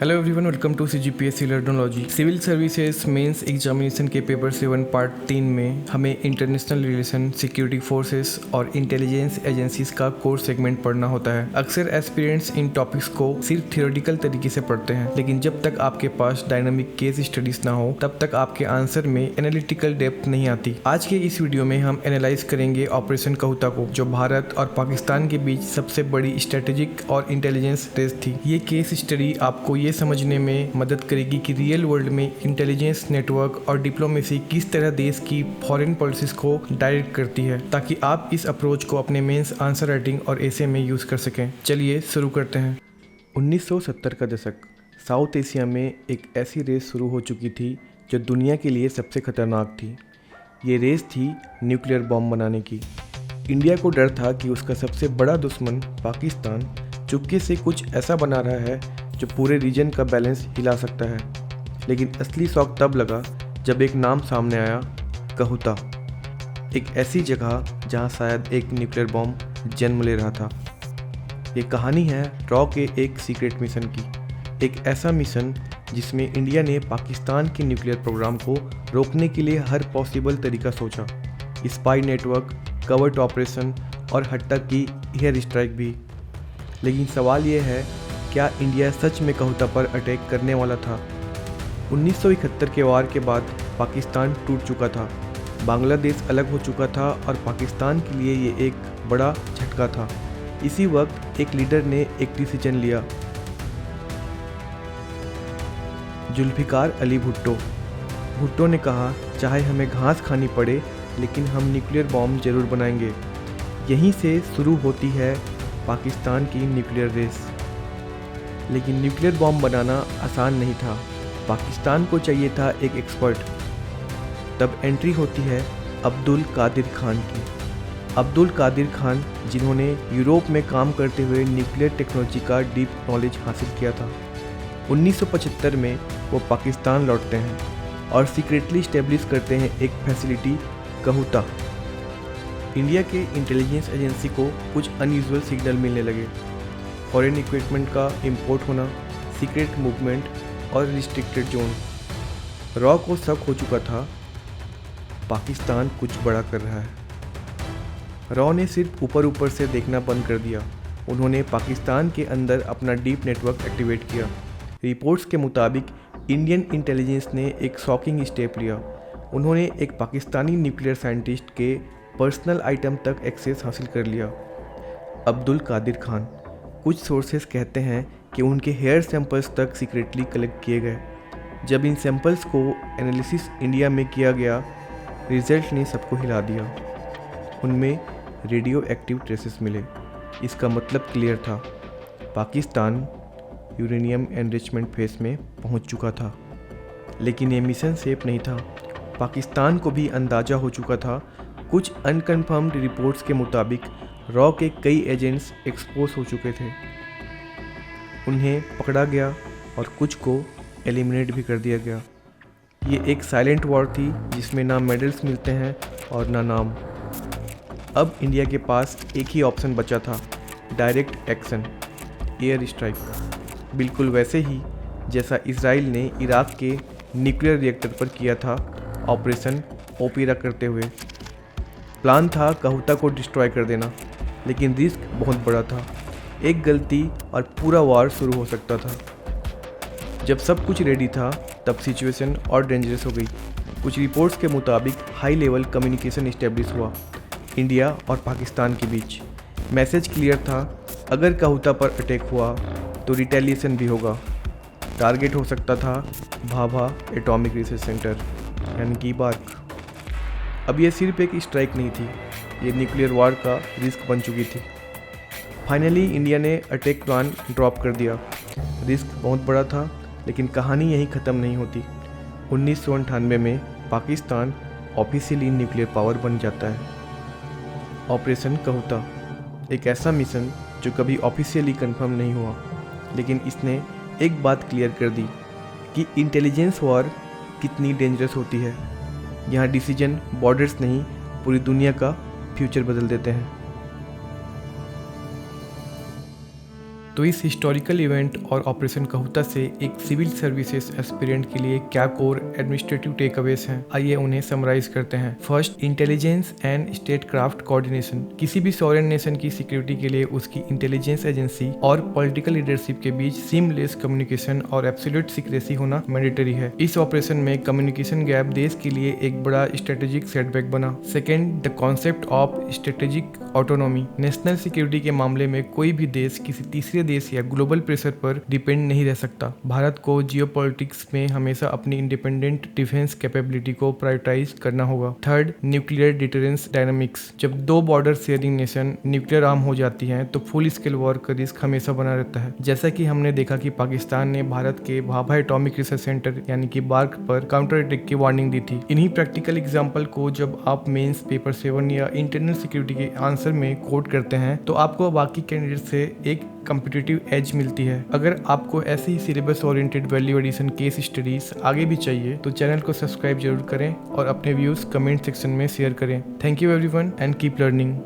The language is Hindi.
Hello everyone, welcome to CGPSC Learnology. Civil services mains examination के पेपर 7 पार्ट 3 में हमें इंटरनेशनल रिलेशन, सिक्योरिटी फोर्सेस और इंटेलिजेंस एजेंसीज का कोर सेगमेंट पढ़ना होता है। अक्सर एस्पिरेंट्स इन टॉपिक्स को सिर्फ थियोरेटिकल तरीके से पढ़ते हैं, लेकिन जब तक आपके पास डायनामिक केस स्टडीज ना हो तब तक आपके आंसर में एनालिटिकल डेप्थ नहीं आती। आज के इस वीडियो में हम एनालाइज करेंगे ऑपरेशन कहूता को, जो भारत और पाकिस्तान के बीच सबसे बड़ी स्ट्रेटेजिक और इंटेलिजेंस रेस थी। ये केस स्टडी आपको ये समझने में मदद करेगी कि रियल वर्ल्ड में इंटेलिजेंस नेटवर्क और डिप्लोमेसी किस तरह देश की फॉरेन पॉलिसीज को डायरेक्ट करती है, ताकि आप इस अप्रोच को अपने मेंस आंसर राइटिंग और एसे में यूज कर सकें। चलिए शुरू करते हैं। 1970 का दशक, साउथ एशिया में एक ऐसी रेस शुरू हो चुकी थी जो दुनिया के लिए सबसे खतरनाक थी। ये रेस थी न्यूक्लियर बॉम्ब बनाने की। इंडिया को डर था कि उसका सबसे बड़ा दुश्मन पाकिस्तान चुपके से कुछ ऐसा बना रहा है जो पूरे रीजन का बैलेंस हिला सकता है। लेकिन असली शौक तब लगा जब एक नाम सामने आया, कहूता। एक ऐसी जगह जहां शायद एक न्यूक्लियर बॉम्ब जन्म ले रहा था। ये कहानी है रॉ के एक सीक्रेट मिशन की, एक ऐसा मिशन जिसमें इंडिया ने पाकिस्तान के न्यूक्लियर प्रोग्राम को रोकने के लिए हर पॉसिबल तरीका सोचा। स्पाई नेटवर्क, कवर्ट ऑपरेशन और हट्टा की एयर स्ट्राइक भी। लेकिन सवाल ये है, क्या इंडिया सच में कहूता पर अटैक करने वाला था? 1971 के वार के बाद पाकिस्तान टूट चुका था, बांग्लादेश अलग हो चुका था और पाकिस्तान के लिए ये एक बड़ा झटका था। इसी वक्त एक लीडर ने एक डिसीजन लिया, जुल्फिकार अली भुट्टो। भुट्टो ने कहा, चाहे हमें घास खानी पड़े लेकिन हम न्यूक्लियर बॉम्ब जरूर बनाएंगे। यहीं से शुरू होती है पाकिस्तान की न्यूक्लियर रेस। लेकिन न्यूक्लियर बॉम्ब बनाना आसान नहीं था। पाकिस्तान को चाहिए था एक एक्सपर्ट। तब एंट्री होती है अब्दुल कादिर खान की। अब्दुल कादिर खान, जिन्होंने यूरोप में काम करते हुए न्यूक्लियर टेक्नोलॉजी का डीप नॉलेज हासिल किया था। 1975 में वो पाकिस्तान लौटते हैं और सीक्रेटली स्टेब्लिश करते हैं एक फैसिलिटी, कहूता। इंडिया के इंटेलिजेंस एजेंसी को कुछ अनयूजुअल सिग्नल मिलने लगे। फॉरेन इक्विपमेंट का इंपोर्ट होना, सीक्रेट मूवमेंट और रिस्ट्रिक्टेड जोन। रॉ को शक हो चुका था, पाकिस्तान कुछ बड़ा कर रहा है। रॉ ने सिर्फ ऊपर ऊपर से देखना बंद कर दिया। उन्होंने पाकिस्तान के अंदर अपना डीप नेटवर्क एक्टिवेट किया। रिपोर्ट्स के मुताबिक इंडियन इंटेलिजेंस ने एक शॉकिंग स्टेप लिया। उन्होंने एक पाकिस्तानी न्यूक्लियर साइंटिस्ट के पर्सनल आइटम तक एक्सेस हासिल कर लिया, अब्दुल कादिर खान। कुछ सोर्सेस कहते हैं कि उनके हेयर सैंपल्स तक सीक्रेटली कलेक्ट किए गए। जब इन सैंपल्स को एनालिसिस इंडिया में किया गया, रिजल्ट ने सबको हिला दिया। उनमें रेडियो एक्टिव ट्रेसेस मिले। इसका मतलब क्लियर था, पाकिस्तान यूरेनियम एनरिचमेंट फेज में पहुंच चुका था। लेकिन ये मिशन सेफ नहीं था। पाकिस्तान को भी अंदाज़ा हो चुका था। कुछ अनकन्फर्म्ड रिपोर्ट्स के मुताबिक रॉ के कई एजेंट्स एक्सपोज हो चुके थे। उन्हें पकड़ा गया और कुछ को एलिमिनेट भी कर दिया गया। ये एक साइलेंट वॉर थी जिसमें ना मेडल्स मिलते हैं और ना नाम। अब इंडिया के पास एक ही ऑप्शन बचा था, डायरेक्ट एक्शन, एयर स्ट्राइक। बिल्कुल वैसे ही जैसा इजराइल ने इराक के न्यूक्लियर रिएक्टर पर किया था, ऑपरेशन ओपेरा करते हुए। प्लान था कहूता को डिस्ट्रॉय कर देना, लेकिन रिस्क बहुत बड़ा था। एक गलती और पूरा वार शुरू हो सकता था। जब सब कुछ रेडी था तब सिचुएशन और डेंजरस हो गई। कुछ रिपोर्ट्स के मुताबिक हाई लेवल कम्युनिकेशन इस्टेब्लिश हुआ इंडिया और पाकिस्तान के बीच। मैसेज क्लियर था, अगर कहूता पर अटैक हुआ तो रिटेलिएशन भी होगा। टारगेट हो सकता था भाभा एटॉमिक रिसर्च सेंटर, यानी कि बार्क। अब यह सिर्फ एक स्ट्राइक नहीं थी, ये न्यूक्लियर वॉर का रिस्क बन चुकी थी। फाइनली इंडिया ने अटैक प्लान ड्रॉप कर दिया। रिस्क बहुत बड़ा था, लेकिन कहानी यहीं ख़त्म नहीं होती। 1998 में पाकिस्तान ऑफिशियली न्यूक्लियर पावर बन जाता है। ऑपरेशन कहूता, एक ऐसा मिशन जो कभी ऑफिशियली कंफर्म नहीं हुआ, लेकिन इसने एक बात क्लियर कर दी कि इंटेलिजेंस वॉर कितनी डेंजरस होती है। यहाँ डिसीजन बॉर्डर्स नहीं, पूरी दुनिया का फ्यूचर बदल देते हैं। तो इस हिस्टोरिकल इवेंट और ऑपरेशन कहूता से एक सिविल सर्विसेज एस्पिरेंट के लिए क्या कोर एडमिनिस्ट्रेटिव टेकअवेज हैं, आइए उन्हें समराइज करते हैं। First, intelligence and state craft coordination. किसी भी सॉवरेन नेशन की सिक्योरिटी के लिए उसकी इंटेलिजेंस एजेंसी और पॉलिटिकल लीडरशिप के बीच सीमलेस कम्युनिकेशन और एब्सोल्यूट सीक्रेसी होना मैंडेटरी है। इस ऑपरेशन में कम्युनिकेशन गैप देश के लिए एक बड़ा स्ट्रेटेजिक सेटबैक बना। Second, the concept of strategic autonomy. National security के मामले में कोई भी देश किसी तीसरे देश या ग्लोबल प्रेशर पर डिपेंड नहीं रह सकता। भारत को जियोपॉलिटिक्स में हमेशा अपनी इंडिपेंडेंट डिफेंस कैपेबिलिटी को प्रायोरिटाइज करना होगा। Third, nuclear deterrence dynamics. जब दो border sharing nation nuclear arm हो जाती हैं तो फुल स्केल वॉर का रिस्क हमेशा बना रहता है। जैसा कि हमने देखा कि पाकिस्तान ने भारत के भाभा एटॉमिक रिसर्च सेंटर यानी कि बार्क पर काउंटर अटैक की वार्निंग दी थी। इन्हीं प्रैक्टिकल एग्जाम्पल को जब आप मेंस पेपर 7 या इंटरनल सिक्योरिटी के आंसर में कोट करते हैं तो आपको बाकी कैंडिडेट से एक कम्पिटिटिव एज मिलती है। अगर आपको ऐसी ही syllabus oriented value addition case studies आगे भी चाहिए तो चैनल को सब्सक्राइब जरूर करें और अपने व्यूज कमेंट सेक्शन में शेयर करें। Thank you everyone and keep learning.